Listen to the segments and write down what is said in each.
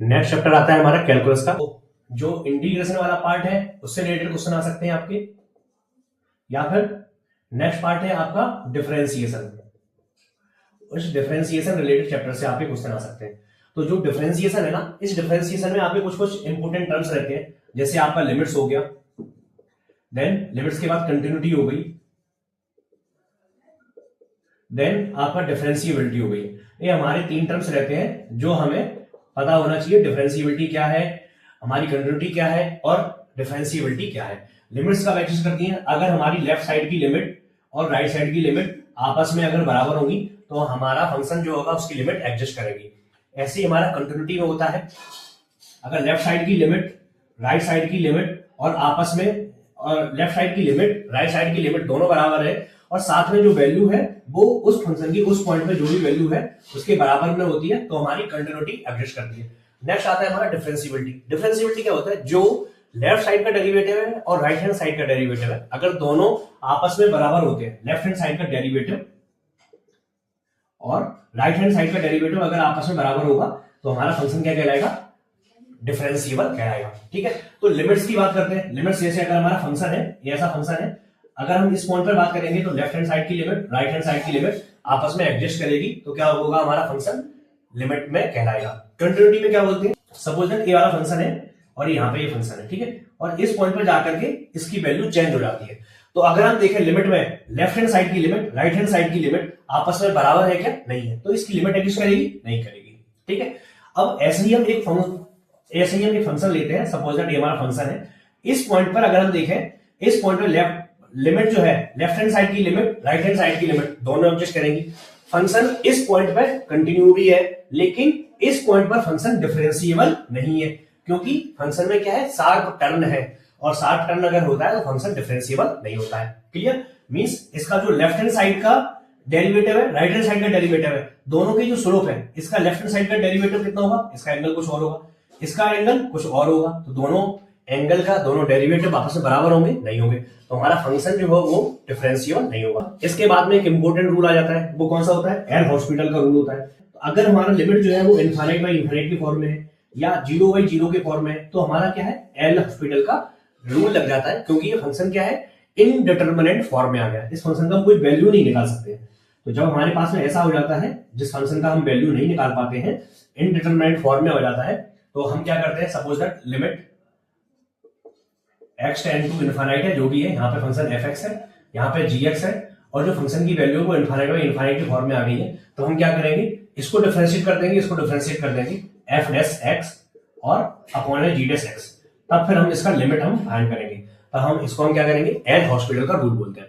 Next chapter आता है हमारा कैलकुलस का। जो इंटीग्रेशन वाला पार्ट है उससे रिलेटेड क्वेश्चन आ सकते हैं आपके, या फिर नेक्स्ट पार्ट है आपका डिफरेंशिएशन। उस डिफरेंशिएशन रिलेटेड चैप्टर से आपके क्वेश्चन आ सकते हैं। तो जो डिफरेंशिएशन है ना, इस डिफरेंशिएशन में आपके कुछ कुछ इंपोर्टेंट टर्म्स रहते हैं, जैसे आपका लिमिट्स हो गया, देन लिमिट्स के बाद कंटिन्यूटी हो गई, देन आपका डिफरेंशिएबिलिटी हो गई। ये हमारे तीन टर्म्स रहते हैं जो हमें पता होना चाहिए। डिफरेंशिएबिलिटी क्या है, हमारी कंटिन्यूटी क्या है, और डिफरेंशिएबिलिटी क्या है। लिमिट्स कब एग्जिस्ट करती हैं? अगर हमारी लेफ्ट साइड की लिमिट और राइट साइड की लिमिट आपस में अगर बराबर होगी तो हमारा फंक्शन जो होगा उसकी लिमिट एग्जिस्ट करेगी। ऐसे ही हमारा कंटिन्यूटी में होता है, अगर लेफ्ट साइड की लिमिट राइट साइड की लिमिट और आपस में, और लेफ्ट साइड की लिमिट राइट साइड की लिमिट दोनों बराबर है और साथ में जो वैल्यू है वो उस फंक्शन की उस पॉइंट में जो भी वैल्यू है उसके बराबर में होती है, तो हमारी कंटिन्यूटी एग्जिस्ट करती है। नेक्स्ट आता है हमारा डिफरेंशिएबिलिटी। डिफरेंशिएबिलिटी क्या होता है? जो लेफ्ट साइड का डेरिवेटिव है और राइट हैंड साइड का डेरिवेटिव है, अगर दोनों आपस में बराबर होते हैं, लेफ्ट हैंड साइड का डेरिवेटिव और राइट हैंड साइड का डेरिवेटिव अगर आपस में बराबर होगा तो हमारा फंक्शन क्या कहलाएगा? डिफरेंशिएबल कहलाएगा। ठीक है, तो लिमिट्स की बात करते हैं। लिमिट्स जैसे अगर हमारा फंक्शन है, ये ऐसा फंक्शन है, अगर हम इस पॉइंट पर बात करेंगे तो लेफ्ट हैंड साइड की लिमिट राइट हैंड साइड की लिमिट आपस में एडजस्ट करेगी तो क्या होगा? हमारा फंक्शन लिमिट में कहलाएगा। कंटिन्यूटी में क्या बोलते हैं? सपोज दैट ये वाला फंक्शन है और यहाँ पे ये फंक्शन है, ठीक है, और इस पॉइंट पर जाकर के इसकी वैल्यू चेंज हो जाती है। तो अगर हम देखें लिमिट में लेफ्ट हैंड साइड की लिमिट राइट हैंड साइड की लिमिट आपस में बराबर है क्या? नहीं है, तो इसकी लिमिट एग्जिस्ट करेगी? नहीं करेगी। ठीक है, अब ऐसे ही हम एक फंक्शन लेते हैं। सपोज दैट ये हमारा फंक्शन है, इस पॉइंट पर अगर हम देखें, इस पॉइंट पर लेफ्ट लिमिट जो है लेफ्ट हैंड साइड की लिमिट राइट हैंड साइड की लिमिट दोनों एडजस्ट करेंगी। फंक्शन इस पॉइंट पर कंटिन्यू भी है, लेकिन इस पॉइंट पर फंक्शन डिफरेंशिएबल नहीं है, क्योंकि फंक्शन में क्या है? शार्प टर्न है, और शार्प टर्न अगर होता है तो फंक्शन डिफरेंशिएबल नहीं होता है। क्लियर? मींस इसका जो लेफ्ट हैंड साइड का डेरिवेटिव है राइट हैंड साइड का डेरिवेटिव है, दोनों की जो स्लोप है, इसका लेफ्ट हैंड साइड का डेरिवेटिव कितना होगा? इसका एंगल कुछ और होगा, इसका एंगल कुछ और होगा, तो दोनों एंगल का दोनों डेरिवेटिव आपस में बराबर होंगे? नहीं होंगे, तो हमारा फंक्शन जो है वो डिफरेंशिएबल नहीं होगा। इसके बाद में एक इंपॉर्टेंट रूल आ जाता है, वो कौन सा होता है? एल हॉस्पिटल का रूल होता है। तो अगर हमारा लिमिट जो है वो इनफाइनाइट बाई इनफाइनाइट के फॉर्म में है या 0 बाई 0 के फॉर्म में है, तो हमारा क्या है? एल हॉस्पिटल का रूल लग जाता है, क्योंकि ये फंक्शन क्या है? इनडिटरमिनेट फॉर्म में आ गया, इस फंक्शन का हम कोई वैल्यू नहीं निकाल सकते। तो जब हमारे पास में ऐसा हो जाता है जिस फंक्शन का हम वैल्यू नहीं निकाल पाते हैं, इनडिटरमिनेट फॉर्म में हो जाता है, तो हम क्या करते हैं? Suppose that limit x tend to infinite है, जो भी है, यहाँ पे फंक्शन fx है, यहाँ पे gx है, और जो फंक्शन की वैल्यू वो इनफाइनाइट बाई इनफाइनाइट के फॉर्म में आ गई है, तो हम क्या करेंगे? इसको डिफरेंशिएट कर देंगे, इसको डिफरेंशिएट कर देंगे f डैश x और अपॉन में g डैश x, तब फिर हम इसका लिमिट हम फाइंड करेंगे। तो हम इसको हम क्या करेंगे? एल हॉस्पिटल का रूल बोलते हैं।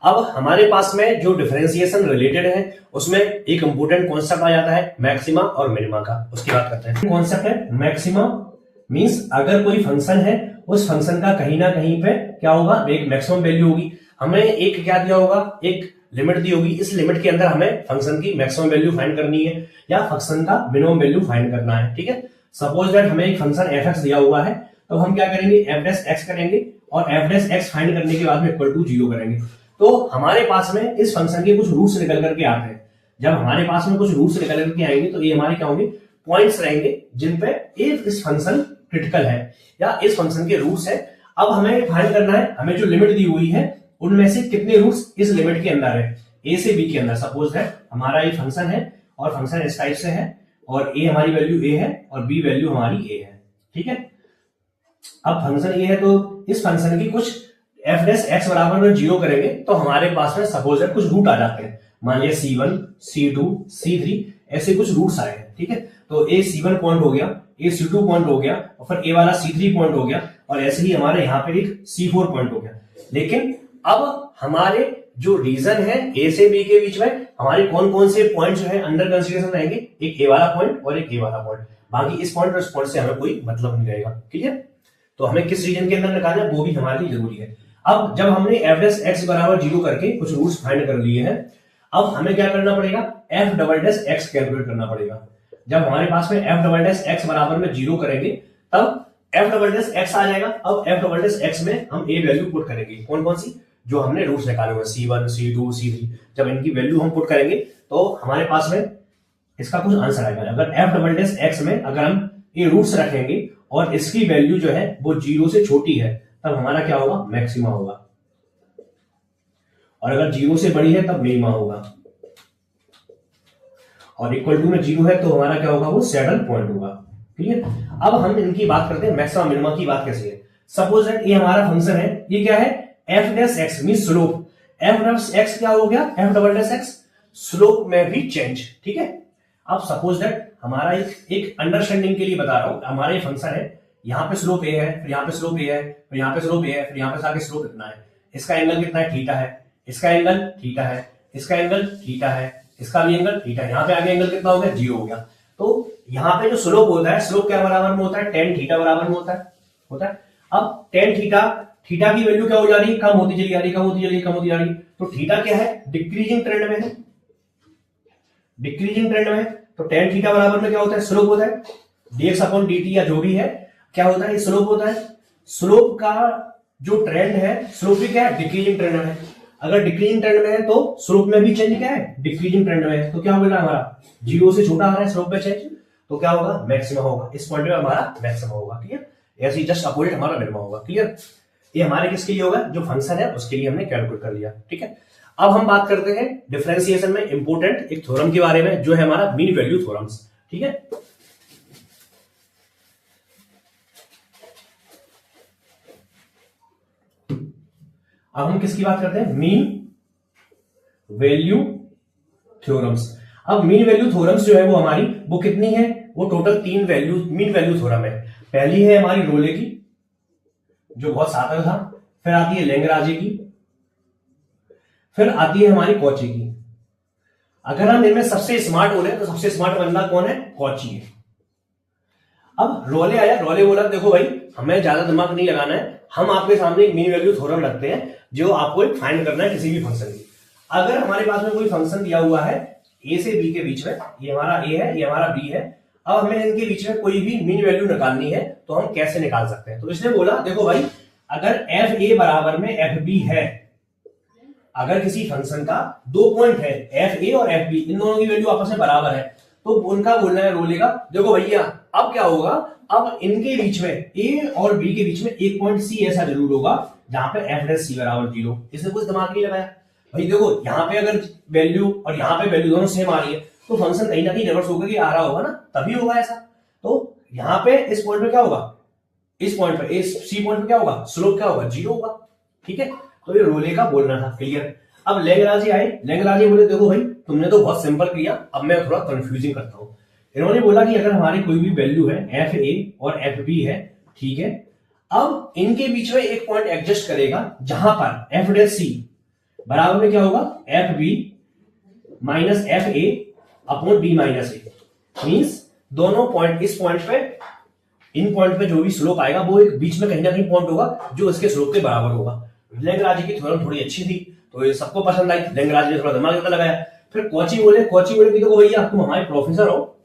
अब हमारे पास में जो डिफरेंशिएशन रिलेटेड है उसमें एक इंपोर्टेंट कॉन्सेप्ट आ जाता है मैक्सिमा और मिनिमा का, उसकी बात करते हैं। कॉन्सेप्ट है मैक्सिमा, मींस अगर कोई फंक्शन है उस फंक्शन का कहीं ना कहीं पे क्या होगा? एक मैक्सिमम वैल्यू होगी। हमें एक क्या दिया होगा? एक लिमिट दी होगी, इस लिमिट के अंदर हमें फंक्शन की मैक्सिमम वैल्यू फाइंड करनी है या फंक्शन का मिनिमम वैल्यू फाइंड करना है। ठीक है, सपोज दैट हमें एक फंक्शन fx दिया हुआ है, तो हम क्या करेंगे? f डैश x करेंगे और f डैश x फाइंड करने के बाद में इक्वल टू 0 करेंगे। तो हमारे पास में इस फंक्शन के कुछ रूट्स निकल करके आते हैं। जब हमारे पास में कुछ रूट्स निकल करके आएंगे तो ये हमारे क्या होंगे? पॉइंट्स रहेंगे जिन पे इस फंक्शन क्रिटिकल है या इस फंक्शन के रूट्स है। अब हमें फाइंड करना है, हमें जो लिमिट दी हुई है उनमें से कितने रूट्स इस लिमिट के अंदर है, a से b के अंदर। सपोज है हमारा ये फंक्शन है और फंक्शन इस टाइप से है और a हमारी वैल्यू a है और b वैल्यू हमारी a है। ठीक है, अब फंक्शन a है तो इस फंक्शन की कुछ f डैश x बराबर में 0 करेंगे तो हमारे पास में सपोज है कुछ रूट आ जाते हैं। मान लिया c1 c2 c3 ऐसे कुछ रूट्स आए हैं। ठीक है, तो a c1 पॉइंट हो गया, a c2 पॉइंट हो गया और फिर a वाला c3 पॉइंट हो गया और ऐसे ही हमारे यहाँ पे एक c4 पॉइंट हो गया। लेकिन अब हमारे जो रीजन है a से b के बीच में हमारे कौन कौन से पॉइंट जो है अंडर कंसीडरेशन रहेंगे? एक a वाला पॉइंट और एक a वाला पॉइंट। बाकी इस पॉइंट और इस पॉइंट से हमें कोई मतलब नहीं रहेगा। क्लियर? तो हमें किस रीजन के अंदर निकालना है वो भी हमारे लिए जरूरी है। अब जब हमने f डैश x बराबर 0 करके कुछ रूट्स फाइंड कर लिए हैं, अब हमें क्या करना पड़ेगा? f double dash x calculate करना पड़ेगा। जब हमारे पास में f डबल डैश x बराबर में 0 करेंगे तब f डबल डैश x आ जाएगा। अब f डबल डैश x में हम a वैल्यू पुट करेंगे, कौन कौन सी? जो हमने रूट्स निकाले हुए c1 c2 c3, जब इनकी वैल्यू हम पुट करेंगे तो हमारे पास में इसका कुछ आंसर आएगा। अगर f डबल डैश x में अगर हम ये रूट्स रखेंगे और इसकी वैल्यू जो है वो 0 से छोटी है, तब हमारा क्या होगा, मैक्सिमा होगा, और अगर 0 से बड़ी है तब मिनिमा होगा, और इक्वल टू में 0 है तो हमारा क्या होगा, वो सैडल पॉइंट होगा। क्लियर। अब हम इनकी बात करते हैं, मैक्सिमा मिनिमा की बात कैसे है। सपोज दैट ये हमारा फंक्शन है, ये क्या है, F dash x mean slope, F dash x क्या हो गया, F double dash x, slope में भी चेंज। ठीक है। अब सपोज दैट हमारा एक अंडरस्टैंडिंग के लिए बता रहा हूं, हमारा ये फंक्शन है, यहाँ पे स्लोप ए है, फिर यहाँ पे स्लोप ए है, फिर यहाँ पे स्लोप ए है, फिर यहाँ पे आगे स्लोप कितना है, इसका एंगल कितना है, थीटा है, इसका एंगल थीटा है, इसका एंगल थीटा है, इसका भी एंगल थीटा है, यहाँ पे आगे एंगल कितना हो गया, 0 हो गया। तो यहाँ पे जो स्लोप होता है, स्लोप क्या बराबर में होता है, टेन थीटा बराबर में होता है। अब टेन थीटा, थीटा की वैल्यू क्या हो जा रही है, कम होती चली जा रही, कम होती चली, कम होती जा रही, तो थीटा क्या है, डिक्रीजिंग ट्रेंड में है, डिक्रीजिंग ट्रेंड में। तो टेन थीटा बराबर में क्या होता है, स्लोप होता है, dx अपॉन dt या जो भी है, क्या होता है, स्लोप होता है। स्लोप का जो ट्रेंड है, स्लोप भी क्या है, डिक्रीजिंग ट्रेंड में है। अगर डिक्रीजिंग ट्रेंड में है तो स्लोप में भी चेंज क्या है, डिक्रीजिंग ट्रेंड में है, तो क्या होगा हमारा, 0 से छोटा आ रहा है स्लोप में चेंज, तो क्या होगा, मैक्सिमम होगा, इस पॉइंट पे हमारा मैक्सिमम होगा। क्लियर। ऐसे ही जस्ट अपोजिट हमारा मिनिमम होगा। क्लियर। ये हमारे किसके लिए होगा, जो फंक्शन है उसके लिए हमने कैलकुलेट कर लिया। ठीक है। अब हम बात करते हैं डिफरेंशिएशन में इंपोर्टेंट एक थ्योरम के बारे में, जो है हमारा मीन वैल्यू थ्योरम्स। ठीक है। अब हम किसकी बात करते हैं, मीन वैल्यू थ्योरम्स। अब मीन वैल्यू थ्योरम्स जो है वो हमारी, वो कितनी है, वो total 3 value mean value theorem है। पहली है हमारी रोले की, जो बहुत सादा था, फिर आती है लैग्रांजे की, फिर आती है हमारी कॉची की। अगर हम इनमें सबसे स्मार्ट बोले तो सबसे स्मार्ट बंदा कौन है, कॉची है। अब रोले आया, रोले बोला देखो भाई हमें ज्यादा दिमाग नहीं लगाना है, हम आपके सामने एक मीन वैल्यू थ्योरम रखते हैं जो आपको एक फाइंड करना है किसी भी फंक्शन की। अगर हमारे पास में कोई फंक्शन दिया हुआ है ए से बी के बीच में, ये हमारा ए है, ये हमारा बी है, अब हमें इनके बीच में कोई भी मीन वैल्यू निकालनी है तो हम कैसे निकाल सकते हैं। तो इसने बोला देखो भाई, अगर एफ ए बराबर में एफ बी है, अगर किसी फंक्शन का 2 पॉइंट है, एफ ए और एफ बी, इन दोनों की वैल्यू आपस में बराबर है, तो उनका बोलना है रोले का, देखो भैया अब क्या होगा, अब इनके बीच में ए और बी के बीच में एक पॉइंट सी ऐसा जरूर होगा जहां पे एफ डैश सी बराबर 0। इसने कुछ दिमाग नहीं लगाया भाई, देखो यहाँ पे अगर वैल्यू और यहाँ पे वैल्यू दोनों सेम आ रही है तो फंक्शन कहीं ना कहीं रिवर्स होकर के आ रहा होगा ना, तभी होगा ऐसा। तो यहाँ पे इस पॉइंट पे क्या होगा, इस पॉइंट पे, इस सी पॉइंट पे क्या होगा, स्लोप क्या होगा, 0 होगा। ठीक है। तो ये रोले का बोलना था। क्लियर। अब लैग्रांजे आए, लैग्रांजे बोले देखो भाई तुमने तो बहुत सिंपल किया, अब मैं थोड़ा कंफ्यूजिंग करता हूं। इन्होंने बोला कि अगर हमारी कोई भी वैल्यू है एफ ए और एफ बी है, ठीक है, अब इनके बीच में एक पॉइंट एडजस्ट करेगा जहां पर एफ डैश सी बराबर में क्या होगा, F B minus F A upon B minus A, means दोनों पॉइंट, इस पॉइंट पे, इन पॉइंट पे जो भी स्लोप आएगा वो एक बीच में कहीं ना कहीं पॉइंट होगा जो इसके स्लोप के बराबर होगा। लैग्रांजे की थ्योरम थोड़ी अच्छी थी तो ये सबको पसंद आई, लैग्रांजे ने थोड़ा दिमाग ज्यादा लगाया। फिर कॉची बोले कि देखो भैया तुम हमारे प्रोफेसर हो,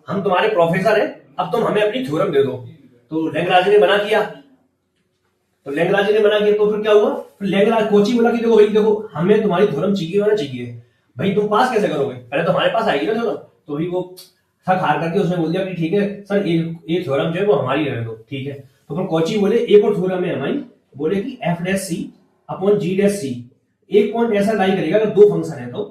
हम तुम्हारे प्रोफेसर हैं, अब तुम हमें अपनी थ्योरम दे दो। तो लैग्रांजे ने मना किया, तो फिर क्या हुआ, फिर कोची बोला कि देखो भाई देखो हमें तुम्हारी थ्योरम चाहिए भाई, तुम पास कैसे करोगे, पहले तो हमारे पास आएगी ना थ्योरम। तो भी वो थक हार करके उसने बोल दिया कि ठीक है सर ये थ्योरम जो है वो हमारी रहने दो। ठीक है। तो फिर कोची बोले एक और थ्योरम है हमारी, बोले कि एफ डैश सी अपॉन जी डैश सी एक पॉइंट ऐसा लाई करेगा, अगर 2 फंक्शन है तो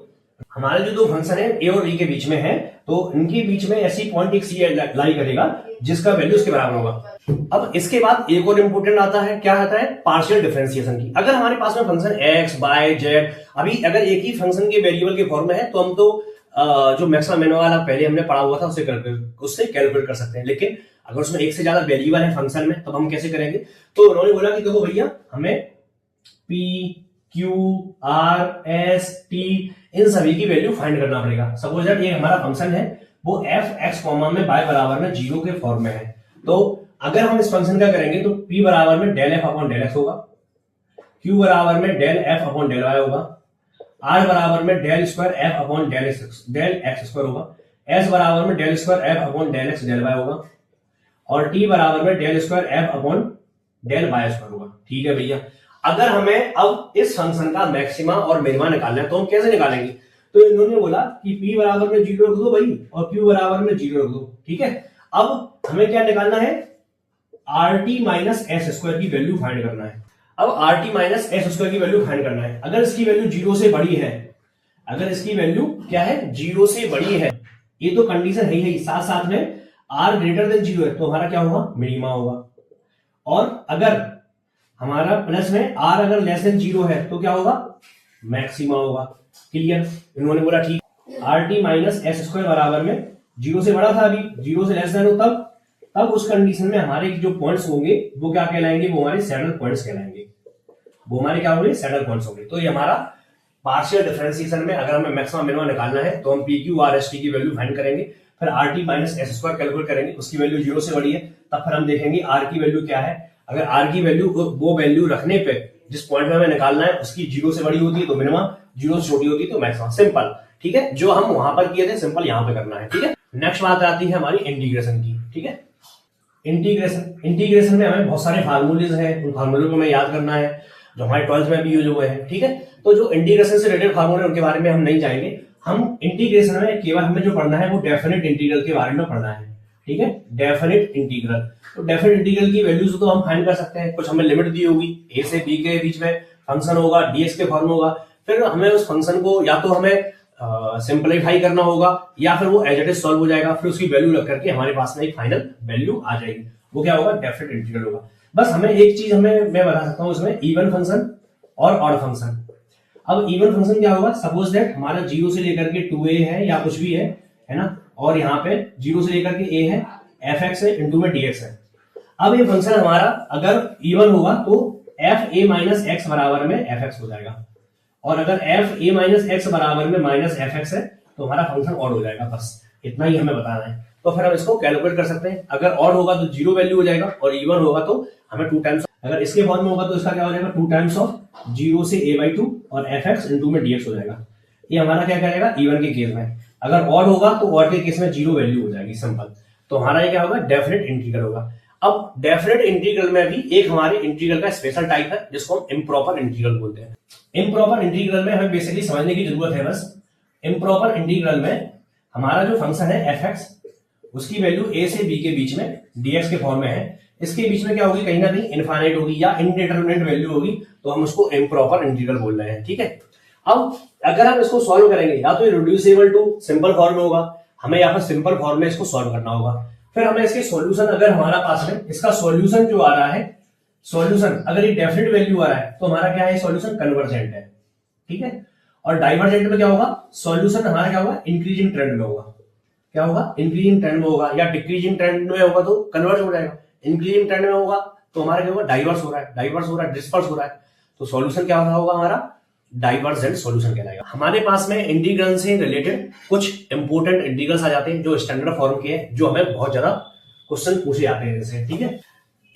हमारे जो 2 फंक्शन है ए और बी के बीच में है, तो इनके बीच में ऐसी पॉइंट एक सी लाई करेगा जिसका वैल्यू उसके बराबर होगा। अब इसके बाद एक और इंपोर्टेंट आता है, क्या आता है, पार्शियल डिफरेंशिएशन की। अगर हमारे पास में फंक्शन एक्स वाई जेड, अभी अगर एक ही फंक्शन के वेरिएबल के फॉर्म में है तो हम तो जो मैक्सिमम मिनिमम वाला पहले हमने पढ़ा हुआ था उससे कैलकुलेट कर सकते हैं, लेकिन अगर उसमें एक से ज्यादा वेरिएबल है फंक्शन में तब हम कैसे करेंगे। तो उन्होंने बोला कि देखो भैया हमें P Q R S T इन सभी की वैल्यू फाइंड करना पड़ेगा। सपोज दैट ये हमारा फंक्शन है वो एफ एक्स कॉमा में बाय बराबर में 0 के फॉर्म में है, तो अगर हम इस फंक्शन का करेंगे तो p बराबर में del F upon del X होगा, q बराबर में del F upon del Y होगा, r बराबर में del square F upon del X square होगा, s बराबर में del square F upon del X del Y होगा, और t बराबर में del square F upon del Y square होगा। ठीक है भैया। अगर हमें अब इस फंक्शन का मैक्सिमा और मिनिमा निकालना है तो हम कैसे निकालेंगे, तो इन्होंने बोला कि p बराबर में 0 रख दो भाई और q बराबर में 0 रख दो। ठीक है। अब हमें क्या निकालना है, RT माइनस एस स्क्वायर की वैल्यू फाइंड करना है। अब RT माइनस एस स्क्वायर की वैल्यू फाइंड करना है। अगर इसकी वैल्यू 0 से बड़ी है, अगर इसकी वैल्यू क्या है 0 से बड़ी है, ये तो कंडीशन है ही, साथ साथ में R ग्रेटर देन 0 है तो हमारा क्या होगा, मिनिमा होगा। और अगर हमारा प्लस में R अगर लेस देन 0 है तो क्या होगा, मैक्सिमा होगा। क्लियर, इन्होंने बोला ठीक। RT माइनस एस स्क्वायर बराबर में 0 से बड़ा था, अभी 0 से लेस देन हो तब उस कंडीशन में हमारे जो पॉइंट्स होंगे वो क्या कहलाएंगे, वो हमारे सैडल पॉइंट्स कहलाएंगे। वो हमारे क्या होंगे, सैडल पॉइंट्स होंगे। तो ये हमारा पार्शियल डिफरेंशिएशन में अगर हमें मैक्सिमम मिनिमम निकालना है तो हम PQ/RST की वैल्यू फाइंड करेंगे, फिर RT minus S square calculate करेंगे, उसकी वैल्यू 0 से बड़ी है तब फिर हम देखेंगे R की वैल्यू क्या है। अगर R की वैल्यू वो वैल्यू रखने पे जिस पॉइंट में हमें निकालना है उसकी 0 से बड़ी होती है तो मिनिमम, 0 से छोटी होती है तो मैक्सिमम। सिंपल, ठीक है, जो हम वहां पर किए थे सिंपल यहाँ पे करना है। ठीक है, नेक्स्ट बात आती है हमारी इंटीग्रेशन की। ठीक है, इंटीग्रेशन में हमें बहुत सारे फार्मूलेज हैं, उन फार्मूलों को हमें याद करना है जो हमारे 12th में भी यूज हुए हैं। ठीक है, तो जो इंटीग्रेशन से रिलेटेड फार्मूले उनके बारे में हम नहीं जाएंगे। हम इंटीग्रेशन में केवल हमें जो पढ़ना है वो डेफिनेट इंटीग्रल के बारे में पढ़ना है। ठीक है, डेफिनेट इंटीग्रल। तो डेफिनेट इंटीग्रल की वैल्यूज तो हम फाइंड कर सकते हैं, कुछ हमें लिमिट दी होगी, a से b के बीच में फंक्शन होगा, dx के फॉर्म होगा, फिर हमें उस फंक्शन को या तो हमें सिंपलीफाई करना होगा या फिर वो एज इट इज सॉल्व हो जाएगा, फिर उसकी वैल्यू रख करके हमारे पास में एक फाइनल वैल्यू आ जाएगी। वो क्या होगा, डेफिनेट इंटीग्रल होगा। बस हमें एक चीज मैं बता सकता हूँ इसमें, इवन फंक्शन और ऑड फंक्शन। अब इवन फंक्शन क्या होगा, सपोज दैट हमारा 0 से लेकर के 2a है या कुछ भी है ना, और यहाँ पे 0 से लेकर के a है, fx है, इंटू में dx है। अब ये फंक्शन हमारा अगर इवन होगा तो fa माइनस एक्स बराबर में fx हो जाएगा, और अगर fa माइनस एक्स बराबर में माइनस fx है तो हमारा फंक्शन ऑड हो जाएगा। बस इतना ही हमें बताना है। तो फिर हम इसको कैलकुलेट कर सकते हैं। अगर ऑड होगा तो 0 वैल्यू हो जाएगा, और इवन होगा तो हमें 2 टाइम्स, अगर इसके फॉर्म में होगा तो इसका क्या हो जाएगा, 2 टाइम्स ऑफ 0 से a/2 और fx इंटू में dx हो जाएगा। ये हमारा क्या करेगा, इवन के केस में। अगर ऑड होगा तो ऑड के केस में 0 वैल्यू हो जाएगी, सिंपल। तो हमारा ये क्या होगा, डेफिनेट इंटीग्रल होगा। अब डेफिनेट इंटीग्रल में भी एक हमारे इंटीग्रल का स्पेशल टाइप है जिसको हम इम्प्रॉपर इंटीग्रल बोलते हैं। इम्प्रॉपर इंटीग्रल में हमें बेसिकली समझने की जरूरत है बस। इम्प्रॉपर इंटीग्रल में हमारा जो फंक्शन है fx, उसकी वैल्यू a से b के बीच में dx के फॉर्म में है, इसके बीच में क्या होगी, कहीं ना कहीं इनफाइनाइट होगी या इनडिटरमिनेट वैल्यू होगी, तो हम उसको इम्प्रॉपर इंटीग्रल बोल रहे हैं। ठीक है, अब अगर हम इसको सॉल्व करेंगे या तो रिड्यूसिबल टू सिंपल फॉर्म में होगा, हमें यहाँ पर सिंपल फॉर्म में इसको सॉल्व करना होगा। फिर हमें इसके सॉल्यूशन, अगर हमारा पास में इसका सॉल्यूशन जो आ रहा है, सॉल्यूशन अगर ये डेफिनेट वैल्यू आ रहा है तो हमारा क्या है, सॉल्यूशन कन्वर्जेंट है। ठीक है, और डाइवर्जेंट में क्या होगा, सॉल्यूशन हमारा क्या होगा, इंक्रीजिंग ट्रेंड में होगा। क्या होगा, इंक्रीजिंग ट्रेंड में होगा, या डिक्रीजिंग ट्रेंड में होगा तो कन्वर्ज हो जाएगा। इंक्रीजिंग ट्रेंड में होगा तो हमारा क्या होगा, डाइवर्स हो रहा है, डाइवर्स हो रहा है, डिस्पर्स हो रहा है, तो सॉल्यूशन क्या होगा हमारा, डाइवर्जेंट सॉल्यूशन कहलाएगा। हमारे पास में इंटीग्रल से रिलेटेड कुछ इंपोर्टेंट इंटीग्रल्स आ जाते हैं जो स्टैंडर्ड फॉर्म के हैं, जो हमें बहुत ज्यादा क्वेश्चन पूछे जाते हैं जैसे। ठीक है,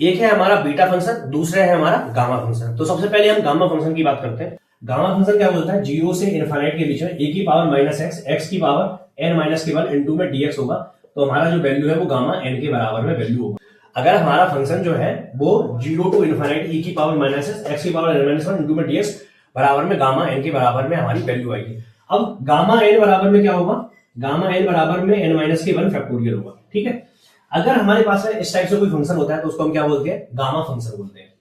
एक है हमारा बीटा फंक्शन, दूसरा है हमारा गामा फंक्शन। तो सबसे पहले हम गामा फंक्शन की बात करते हैं। गामा फंक्शन क्या बोलता है, 0 से इनफाइनाइट के बीच में e की पावर माइनस x की पावर n माइनस के बल इंटू में dx होगा, तो हमारा जो वैल्यू है वो गामा n के बराबर में वैल्यू होगा। अगर हमारा फंक्शन जो है वो 0 टू इनफाइनाइट e की पावर माइनस x की पावर n माइनस 1 इंटू में dx बराबर में गामा n के बराबर में हमारी वैल्यू आएगी। अब गामा n बराबर में क्या होगा, गामा n बराबर में n माइनस के 1 फैक्टोरियल होगा। ठीक है, अगर हमारे पास इस टाइप से कोई फंक्शन होता है तो उसको हम क्या बोलते हैं, गामा फंक्शन बोलते हैं।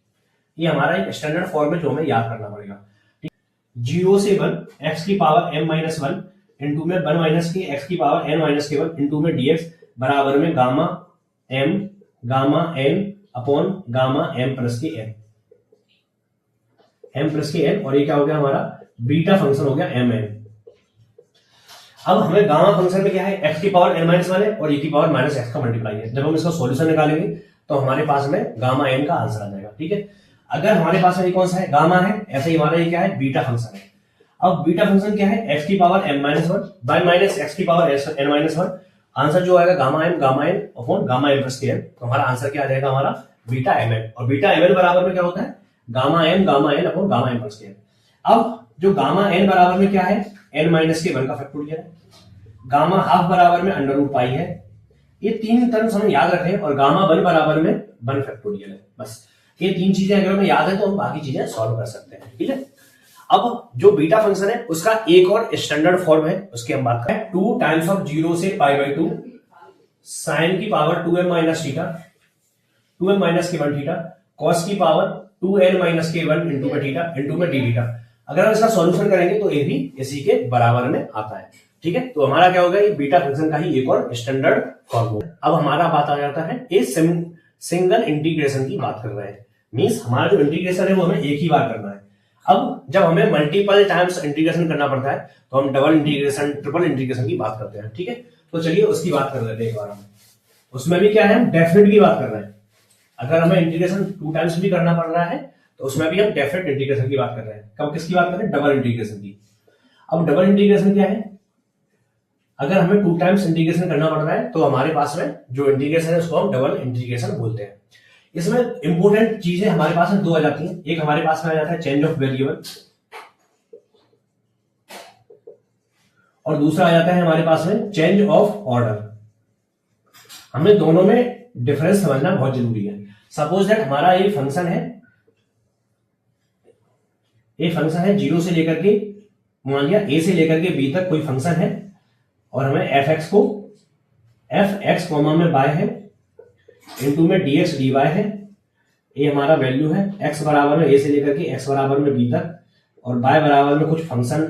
ये हमारा एक स्टैंडर्ड फॉर्म है जो हमें याद करना पड़ेगा। 0 से 1 x की पावर m माइनस 1 इंटू में 1 माइनस के x की पावर n माइनस के 1 इंटू में dx बराबर में gamma n upon gamma m plus के n, और ये क्या हो गया हमारा, बीटा फंक्शन हो गया mn। अब हमें गामा फंक्शन में क्या है, x की पावर n माइनस 1 है और e की पावर माइनस x का मल्टीप्लाई है। जब हम इसका सॉल्यूशन निकालेंगे तो हमारे पास में गामा n का आंसर आ जाएगा। ठीक है, अगर हमारे पास में कौन सा है, गामा है, ऐसे ही हमारा ये क्या है, बीटा फंक्शन है। अब बीटा फंक्शन क्या है, x की power m minus 1 bye minus x की पावर n माइनस 1, आंसर जो आएगा gamma n upon gamma m plus के n, तो हमारा आंसर क्या आ जाएगा, हमारा बीटा mn। और बीटा mn बराबर में क्या होता है, gamma n upon gamma m plus के n। अब जो गामा n बराबर में क्या है, n माइनस के 1 का फैक्टोरियल है, गामा हाफ बराबर में अंडर रूट पाई है, ये तीन टर्म्स हमें याद रखें, और गामा 1 बराबर में 1 फैक्टोरियल है। बस ये तीन चीजें अगर हमें याद है तो हम बाकी चीजें सॉल्व कर सकते हैं। ठीक है, अब जो बीटा फंक्शन है उसका एक और स्टैंडर्ड फॉर्म है, उसकी हम बात करें, 2 टाइम्स ऑफ 0 से पाई बाई 2 साइन की power 2m minus theta, 2m minus के 1 थीटा, कॉस की पावर 2n माइनस के 1 इंटू में थीटा इंटू में डी थीटा। अगर हम इसका सॉल्यूशन करेंगे तो ये भी इसी के बराबर में आता है। ठीक है, तो हमारा क्या होगा, ये बीटा फंक्शन का ही एक और स्टैंडर्ड फॉर्म। अब हमारा बात आ जाता है इस सिंगल इंटीग्रेशन की बात कर रहे हैं, मींस हमारा जो इंटीग्रेशन है वो हमें एक ही बार करना है। अब जब हमें मल्टीपल टाइम्स इंटीग्रेशन करना पड़ता है तो हम डबल इंटीग्रेशन, ट्रिपल इंटीग्रेशन की बात करते हैं। ठीक है, तो चलिए उसकी बात कर लेते हैं एक बार हम। उसमें भी क्या है, हम डेफिनेट की बात कर रहे हैं। अगर हमें इंटीग्रेशन 2 टाइम्स भी करना पड़ रहा है तो उसमें भी हम डेफिनेट इंटीग्रेशन की बात कर रहे हैं। कब किसकी बात कर रहे हैं, डबल इंटीग्रेशन की। अब डबल इंटीग्रेशन क्या है, अगर हमें 2 टाइम्स इंटीग्रेशन करना पड़ रहा है तो हमारे पास में जो इंटीग्रेशन है उसको हम डबल इंटीग्रेशन बोलते हैं। इसमें इंपॉर्टेंट चीजें हमारे पास में 2 आ जाती हैं। एक हमारे पास में आ जाता है चेंज ऑफ वेरिएबल, और दूसरा आ जाता है हमारे पास में चेंज ऑफ ऑर्डर। हमें दोनों में डिफरेंस समझना बहुत जरूरी है। सपोज दैट हमारा ये फंक्शन है, ये फंक्शन है 0 से लेकर के, मान लिया a से लेकर के b तक कोई फंक्शन है, और हमें fx को fx कॉमा में y है इनटू में dx dy है। ये हमारा वैल्यू है, x बराबर में a से लेकर के x बराबर में b तक, और y बराबर में कुछ फंक्शन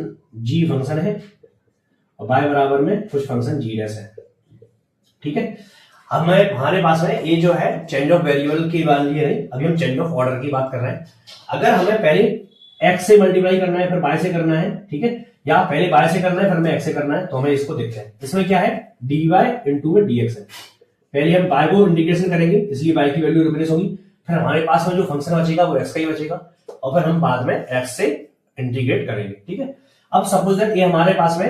g फंक्शन है, और y बराबर में कुछ फंक्शन g डैश है। ठीक है, अब हमारे पास में ये जो है चेंज ऑफ वेरिएबल की बात नहीं, अभी हम चेंज ऑफ ऑर्डर की बात कर रहे हैं। अगर हमें पहले x से मल्टीप्लाई करना है फिर y से करना है, ठीक है, या पहले y से करना है फिर हमें x से करना है, तो हमें इसको देखते हैं। इसमें क्या है, dy इंटू में dx है। पहले हम y को इंटीग्रेशन करेंगे इसलिए y की वैल्यू रिप्लेस होगी, फिर हमारे पास में जो फंक्शन बचेगा वो x का ही बचेगा, और फिर हम बाद में x से इंटीग्रेट करेंगे। ठीक है, अब सपोज दैट ये हमारे पास में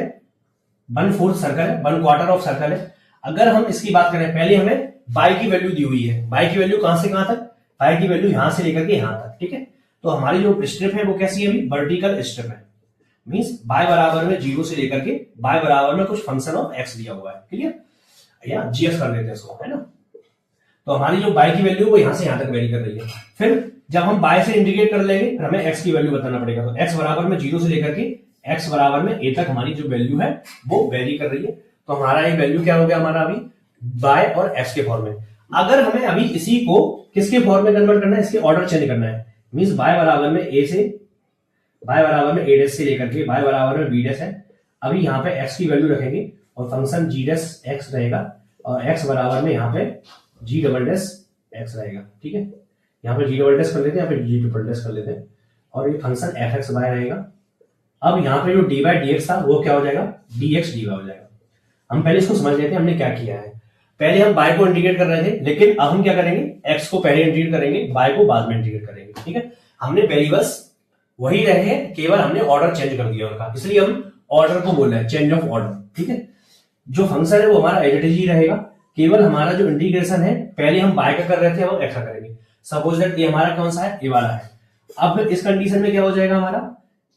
1/4 सर्कल है, 1/4 ऑफ सर्कल है। अगर हम इसकी बात करें, पहले हमें y की वैल्यू दी हुई है, y की वैल्यू कहां से कहां तक, y की वैल्यू यहां से लेकर के यहां तक। ठीक है, तो हमारी जो स्ट्रिप है वो कैसी है, अभी वर्टिकल स्ट्रिप है, मींस y बराबर में 0 से लेकर के y बराबर में कुछ फंक्शन ऑफ x दिया हुआ है। क्लियर, या gx कर लेते हैं इसको, है ना। तो हमारी जो y की वैल्यू वो यहां से यहां तक वेरी कर रही है। फिर जब हम y से इंटीग्रेट कर लेंगे फिर हमें x की वैल्यू बताना पड़ेगा। तो x बराबर में 0 से लेकर के x बराबर में a तक हमारी जो वैल्यू है वो वेरी कर रही है। तो हमारा ये वैल्यू क्या हो गया, हमारा अभी y और x के फॉर्म में। अगर हमें अभी इसी को किसके फॉर्म में कन्वर्ट करना है, इसके ऑर्डर चेंज करना है, मींस y बराबर में a से, y बराबर में a डैश से लेकर के y बराबर में b डैश है। अभी यहाँ पे x की वैल्यू रखेंगे और फंक्शन g डैश x रहेगा, और x बराबर में यहाँ पे g डबल डैश x रहेगा। ठीक है, यहाँ पे g डबल डैश कर लेते हैं, यहाँ पे g ट्रिपल डैश कर लेते हैं, और ये फंक्शन fx y रहेगा। अब यहाँ पे जो dy dx था वो क्या हो जाएगा, dx dy हो जाएगा। हम पहले इसको समझ लेते हैं हमने क्या किया है। पहले हम y को इंटीग्रेट कर रहे थे, लेकिन अब हम क्या करेंगे, x को पहले इंटीग्रेट करेंगे, y को बाद में इंटीग्रेट करेंगे। ठीक है, हमने वेरिएबल्स वही रहे हैं, केवल हमने ऑर्डर चेंज कर दिया उनका, इसलिए हम ऑर्डर को बोल रहे हैं, चेंज ऑफ ऑर्डर। ठीक है, जो फंक्शन है वो हमारा एज इट इज ही रहेगा, केवल हमारा जो इंटीग्रेशन है पहले हम y का कर रहे थे, अब हम x का करेंगे। सपोज दैट ये हमारा कौन सा है, ये वाला है। अब इस कंडीशन में क्या हो जाएगा, हमारा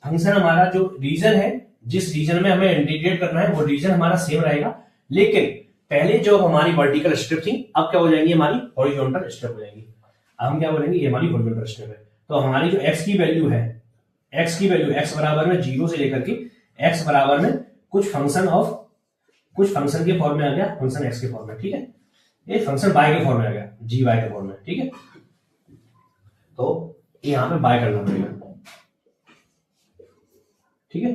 फंक्शन, हमारा जो रीजन है, जिस रीजन में हमें इंटीग्रेट करना है वो रीजन हमारा सेम रहेगा, लेकिन पहले जो हमारी वर्टिकल स्ट्रिप थी अब क्या हो जाएंगी, हमारी हॉरिजॉन्टल स्ट्रिप हो जाएगी। अब हम क्या बोलेंगे, ये हमारी हॉरिजॉन्टल स्ट्रिप है। तो हमारी जो x की वैल्यू है, x की वैल्यू x बराबर में 0 से लेकर के x बराबर में कुछ फंक्शन के फॉर्म में आ गया, फंक्शन x के फॉर्म में। ठीक है, ये फंक्शन y के फॉर्म में आ गया, gy के फॉर्म में। ठीक है, तो यहाँ पे y करना पड़ेगा। ठीक है,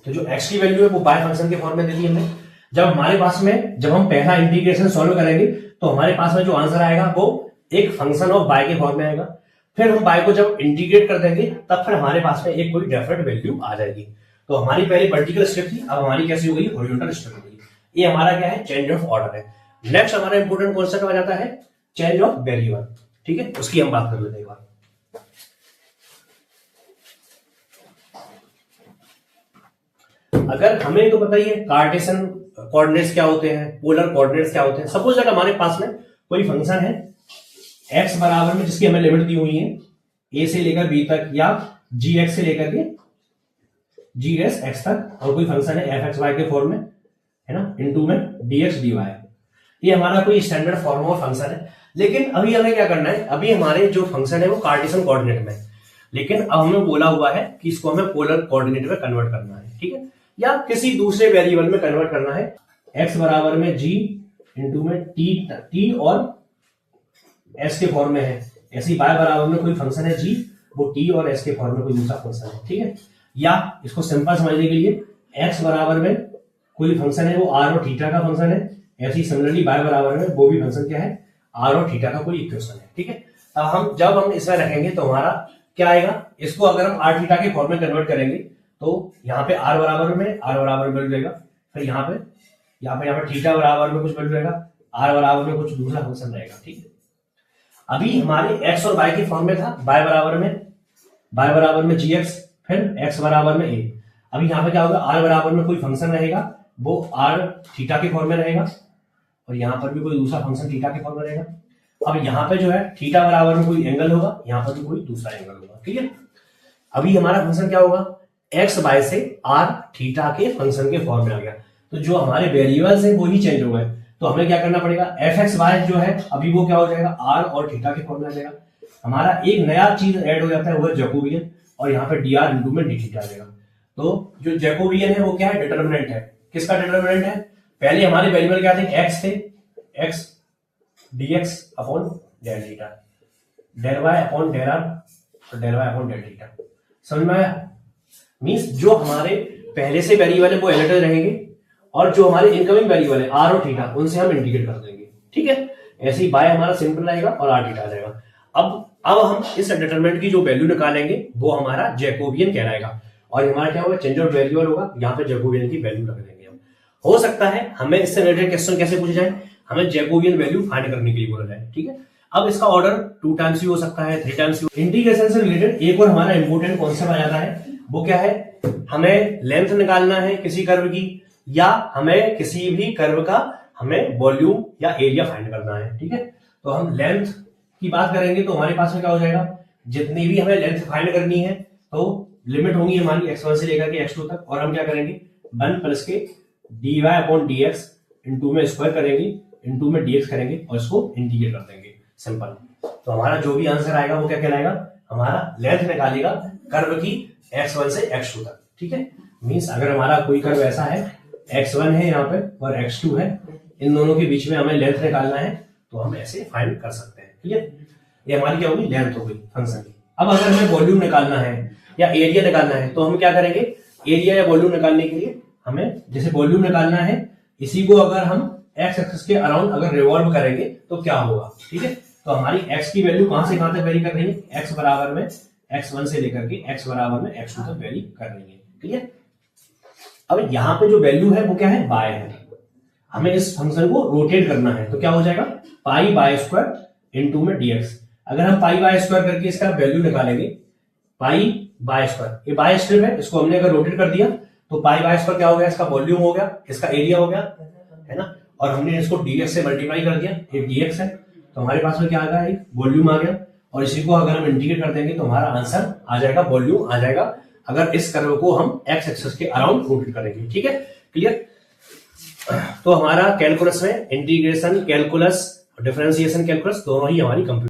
तो जो x की वैल्यू है वो y फंक्शन के फॉर्म में दे दी हमने। जब हमारे पास में, जब हम पहला इंटीग्रेशन सॉल्व करेंगे तो हमारे पास में जो आंसर आएगा वो एक फंक्शन ऑफ y के फॉर्म में आएगा। फिर हम y को जब इंटीग्रेट कर देंगे तब फिर हमारे पास में एक कोई डेफिनेट वैल्यू आ जाएगी। तो हमारी पहले वर्टिकल स्ट्रिप थी, अब हमारी कैसी हो गई, हॉरिजॉन्टल स्ट्रिप हो गई। ये हमारा क्या है, चेंज ऑफ ऑर्डर है। नेक्स्ट हमारा इंपोर्टेंट कॉन्सेप्ट आ जाता है चेंज ऑफ वेरिएबल। ठीक है, उसकी हम बात कर लेते हैं एक बार। अगर हमें तो पता ही है कार्टेशियन कोऑर्डिनेट्स क्या होते हैं, पोलर कोऑर्डिनेट्स क्या होते हैं। सपोज दैट हमारे पास में कोई फंक्शन है x बराबर में, जिसकी हमें लिमिट दी हुई है a से लेकर b तक, या gx से लेकर के g डैश x तक, और कोई फंक्शन है fxy के फॉर्म में, है ना, इनटू में dx dy। ये हमारा कोई स्टैंडर्ड फॉर्म ऑफ फंक्शन है। लेकिन अभी हमें क्या करना है, अभी हमारे जो फंक्शन है वो कार्टेशियन कोऑर्डिनेट में, लेकिन अब हमें बोला हुआ है कि इसको हमें पोलर कोऑर्डिनेट में कन्वर्ट करना है। ठीक है, या किसी दूसरे वेरिएबल में कन्वर्ट करना है। x बराबर में g इंटू में t और s के फॉर्म में है, ऐसे y बराबर में कोई फंक्शन है g, वो t और s के फॉर्म में कोई दूसरा फंक्शन है, ठीक है। या इसको सिंपल समझने के लिए x बराबर में कोई फंक्शन है, वो r और थीटा का फंक्शन है, ऐसे ही सिमिलरली y बराबर में वो भी फंक्शन क्या है, r और थीटा का कोई इक्वेशन है, ठीक है। अब जब हम इसमें रखेंगे तो हमारा क्या आएगा, इसको अगर हम r थीटा के फॉर्म में कन्वर्ट करेंगे तो यहाँ पे r बराबर में वैल्यू रहेगा, फिर यहाँ पे थीटा बराबर में कुछ वैल्यू रहेगा, r बराबर में कुछ दूसरा फंक्शन रहेगा, ठीक है। अभी हमारे x और y के फॉर्म में था, y बराबर में gx, फिर x बराबर में a। अभी यहाँ पे क्या होगा, r बराबर में कोई फंक्शन रहेगा, वो r थीटा के फॉर्म में रहेगा, और यहाँ पर भी कोई दूसरा फंक्शन थीटा के फॉर्म में रहेगा। अब यहाँ पे जो है थीटा बराबर में कोई एंगल होगा, यहाँ पर भी कोई दूसरा एंगल होगा, ठीक है। अभी हमारा फंक्शन क्या होगा, x y से r थीटा के फंक्शन के फॉर्म में आ गया, तो जो हमारे वेरिएबल्स है वो ही चेंज हो गए, तो हमें क्या करना पड़ेगा, fx y जो है अभी वो क्या हो जाएगा, r और थीटा के फॉर्म में आ जाएगा। हमारा एक नया चीज ऐड हो जाता है, वो है जैकोबियन, और यहाँ पे dr इंटू में dt आ जाएगा। तो जो जैकोबियन है वो क्या है, डिटर्मिनेंट है। किसका डिटर्मिनेंट है, पहले हमारे वेरिएबल क्या थे, x थे, x dx upon del theta, del y upon del r और del y upon del theta. समझ में आया, मींस जो हमारे पहले से वेरिएबल है वो एलिटर रहेंगे, और जो हमारे इनकमिंग वेरिएबल है r और थीटा, उनसे हम इंटीग्रेट कर देंगे, ठीक है। ऐसे ही y हमारा सिंपल रहेगा और r थीटा आ जाएगा। अब हम इस डिटरमिनेंट की जो वैल्यू निकालेंगे वो हमारा जैकोबियन कहलाएगा, और हमारा क्या होगा, चेंज ऑफ वेरिएबल होगा, यहाँ पे जैकोबियन की वैल्यू रख देंगे हम। हो सकता है हमें इससे रिलेटेड क्वेश्चन कैसे पूछे जाए, हमें जैकोबियन वैल्यू फाइंड करने के लिए बोला जाए, ठीक है। अब इसका ऑर्डर 2 टाइम्स भी हो सकता है, 3 टाइम्स। इंटीग्रेशन से रिलेटेड एक और हमारा इंपोर्टेंट कॉन्सेप्ट आ जाता है, वो क्या है, हमें लेंथ निकालना है किसी कर्व की, या हमें किसी भी कर्व का हमें वॉल्यूम या एरिया फाइंड करना है, ठीक है। तो हम लेंथ की बात करेंगे तो हमारे पास में क्या हो जाएगा, जितनी भी हमें लेंथ फाइंड करनी है तो लिमिट होंगी हमारी x1 से लेकर के x2 तक, और हम क्या करेंगे, 1 प्लस के dy अपॉन dx इंटू में स्क्वायर करेंगे, इंटू में dx करेंगे और इसको इंटीग्रेट कर देंगे, सिंपल। तो हमारा जो भी आंसर आएगा वो क्या कहलाएगा, हमारा लेंथ निकालेगा कर्व की x1 से x2 तक, ठीक है। मींस अगर हमारा कोई कर्व ऐसा है, x1 है यहाँ पे और x2 है, इन दोनों के बीच में हमें लेंथ निकालना है, तो हम ऐसे फाइंड कर सकते हैं, ठीक है। ये हमारी क्या होगी, लेंथ हो गई फंक्शन की। अब अगर हमें वॉल्यूम निकालना है या एरिया निकालना है, तो हम क्या करेंगे, एरिया या वॉल्यूम निकालने के लिए हमें जैसे वॉल्यूम निकालना है, इसी को अगर हम x एक्सिस के अराउंड अगर रिवॉल्व करेंगे तो क्या होगा, ठीक है। तो हमारी x की वैल्यू कहां से कहां तक वेरी कर रही है, x बराबर में x1 से लेकर के x बराबर में x2 तक वेरी कर रही है, ठीक है। अब यहाँ पे जो वैल्यू है वो क्या है, y है। हमें इस फंक्शन को रोटेट करना है, तो क्या हो जाएगा, पाई बाय स्क्वायर इंटू में dx। अगर हम पाई बाय स्क्वायर करके इसका वैल्यू निकालेंगे, पाई बाय स्क्वायर, ये बाय स्ट्रिप है, इसको हमने अगर रोटेट कर दिया तो पाई बाय स्क्वायर क्या हो गया, इसका वॉल्यूम हो गया, इसका एरिया हो गया, है ना। और हमने इसको dx से मल्टीप्लाई कर दिया, ये dx है, तो हमारे पास में क्या आ गया, एक वॉल्यूम आ गया, और इसी को अगर हम इंटीग्रेट कर देंगे तो हमारा आंसर आ जाएगा, वॉल्यूम आ जाएगा, अगर इस कर्व को हम x एक्सिस के अराउंड रोटेट करेंगे, ठीक है, क्लियर। तो हमारा कैलकुलस में इंटीग्रेशन कैलकुलस, डिफरेंशिएशन कैलकुलस दोनों ही हमारी कंप्लीट